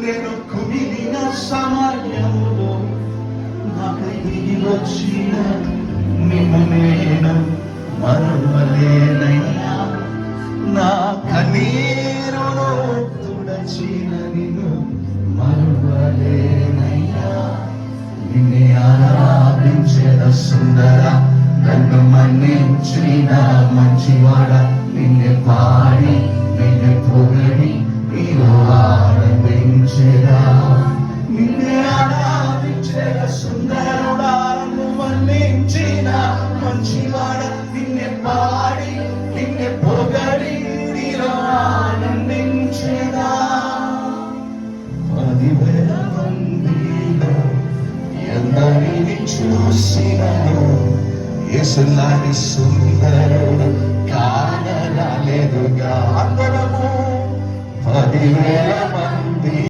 నేను కుమిలిన సమయంలో నాకు దిగి వచ్చిన నిన్ను నేను మరువలేనయ్యా. నా కన్నీరును తుడచిన నిన్ను మరువలేనయ్యా. నిన్నే ఆరాధించేద సుందర, నన్ను మన్నించిన మంచివాడ, నిన్నే పాడి నిన్నే పొగడి నీలో ఆనందించేదా. నిన్నే ఆరాధించేద సుందరుడా, నన్ను మన్నించిన మంచివాడ, నిన్నే పాడి నిన్నే పొగడి నీలో ఆనందించేదా. 10,000 మందిలో ఎందరిని చూసినను యేసులాంటి సుందరుడు కానరాలేదుగా. అందరము 10,000